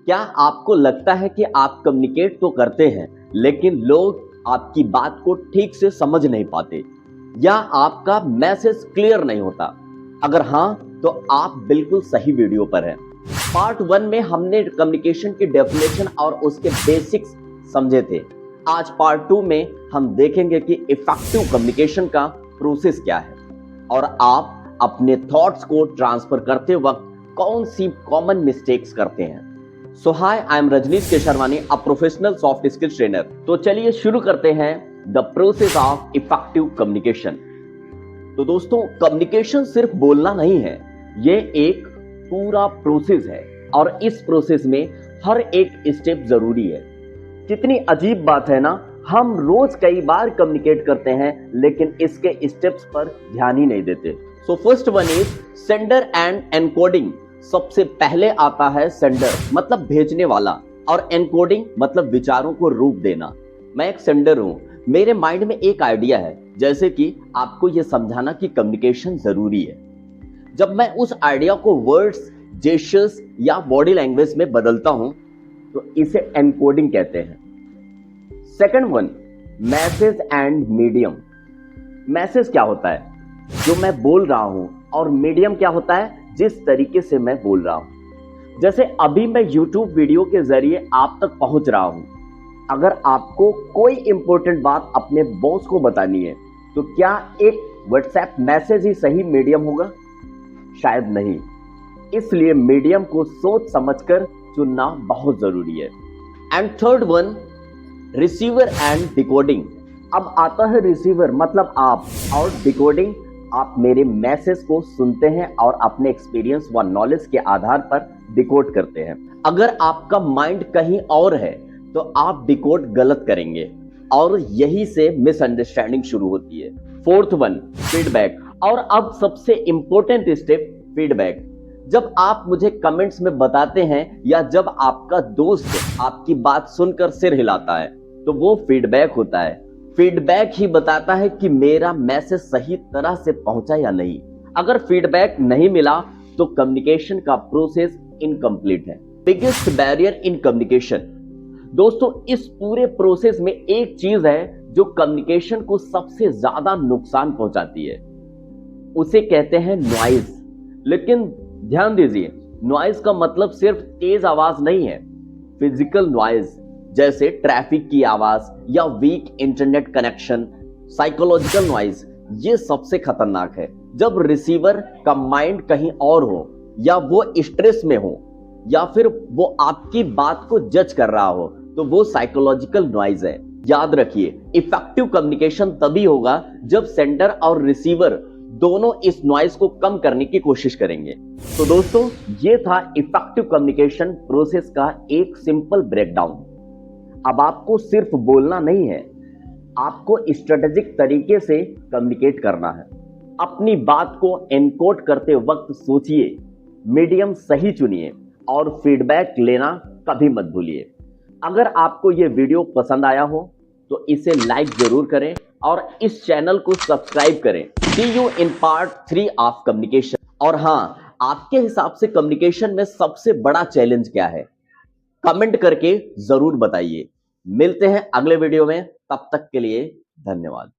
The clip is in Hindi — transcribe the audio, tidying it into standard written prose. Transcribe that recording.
क्या आपको लगता है कि आप कम्युनिकेट तो करते हैं, लेकिन लोग आपकी बात को ठीक से समझ नहीं पाते या आपका मैसेज क्लियर नहीं होता? अगर हाँ, तो आप बिल्कुल सही वीडियो पर हैं। पार्ट 1 में हमने कम्युनिकेशन की डेफिनेशन और उसके बेसिक्स समझे थे। आज पार्ट 2 में हम देखेंगे कि इफेक्टिव कम्युनिकेशन का प्रोसेस क्या है और आप अपने थॉट्स को ट्रांसफर करते वक्त कौन सी कॉमन मिस्टेक्स करते हैं। So hi, I am Rajneesh Kesharwani, a professional soft skill trainer. तो चलिए शुरू करते हैं the process of effective communication. तो दोस्तों, कम्युनिकेशन सिर्फ बोलना नहीं है, ये एक पूरा प्रोसेस है और इस प्रोसेस में हर एक स्टेप जरूरी है। कितनी अजीब बात है ना, हम रोज कई बार कम्युनिकेट करते हैं लेकिन इसके स्टेप्स पर ध्यान ही नहीं देते। So first one is sender and encoding. सबसे पहले आता है सेंडर, मतलब भेजने वाला, और एनकोडिंग मतलब विचारों को रूप देना। मैं एक सेंडर हूं, मेरे माइंड में एक आइडिया है, जैसे कि आपको यह समझाना कि कम्युनिकेशन जरूरी है। जब मैं उस आइडिया को वर्ड्स, जेस्चर्स या बॉडी लैंग्वेज में बदलता हूं तो इसे एनकोडिंग कहते हैं। Second one, message and medium. Message क्या होता है? जो मैं बोल रहा हूं, और मीडियम क्या होता है? जिस तरीके से मैं बोल रहा हूं। जैसे अभी मैं YouTube वीडियो के जरिए आप तक पहुंच रहा हूं। अगर आपको कोई इंपॉर्टेंट बात अपने बॉस को बतानी है तो क्या एक व्हाट्सएप मैसेज ही सही मीडियम होगा? शायद नहीं। इसलिए मीडियम को सोच समझकर चुनना बहुत जरूरी है। And third one, receiver and decoding. अब आता है रिसीवर, मतलब आप, और डिकोडिंग, आप मेरे मैसेज को सुनते हैं और अपने एक्सपीरियंस व नॉलेज के आधार पर डिकोड करते हैं। अगर आपका माइंड कहीं और है तो आप डिकोड गलत करेंगे और यही से मिसअंडरस्टैंडिंग शुरू होती है। Fourth one, feedback. और अब सबसे इंपॉर्टेंट स्टेप, फीडबैक। जब आप मुझे कमेंट्स में बताते हैं या जब आपका दोस्त आपकी बात सुनकर सिर हिलाता है तो वो फीडबैक होता है। फीडबैक ही बताता है कि मेरा मैसेज सही तरह से पहुंचा या नहीं। अगर फीडबैक नहीं मिला तो कम्युनिकेशन का प्रोसेस इनकम्प्लीट है। Biggest barrier in communication. दोस्तों, इस पूरे प्रोसेस में एक चीज है जो कम्युनिकेशन को सबसे ज्यादा नुकसान पहुंचाती है, उसे कहते हैं नॉइज। लेकिन ध्यान दीजिए, नॉइज का मतलब सिर्फ तेज आवाज नहीं है। फिजिकल नॉइज जैसे ट्रैफिक की आवाज या weak internet connection, psychological noise, ये सबसे खतरनाक है। जब रिसीवर का माइंड कहीं और हो, या वो स्ट्रेस में हो, या फिर वो आपकी बात को जज कर रहा हो, तो वो साइकोलॉजिकल नॉइज है। याद रखिए, इफेक्टिव कम्युनिकेशन तभी होगा जब सेंडर और रिसीवर दोनों इस नॉइज को कम करने की कोशिश करेंगे। तो दोस्तों, ये था इफेक्टिव कम्युनिकेशन प्रोसेस का एक सिंपल ब्रेकडाउन। अब आपको सिर्फ बोलना नहीं है, आपको स्ट्रेटेजिक तरीके से कम्युनिकेट करना है। अपनी बात को एनकोड करते वक्त सोचिए, मीडियम सही चुनिए और फीडबैक लेना कभी मत भूलिए। अगर आपको यह वीडियो पसंद आया हो तो इसे लाइक जरूर करें और इस चैनल को सब्सक्राइब करें। See you in part 3 of communication. और हाँ, आपके हिसाब से कम्युनिकेशन में सबसे बड़ा चैलेंज क्या है? कमेंट करके जरूर बताइए। मिलते हैं अगले वीडियो में, तब तक के लिए धन्यवाद।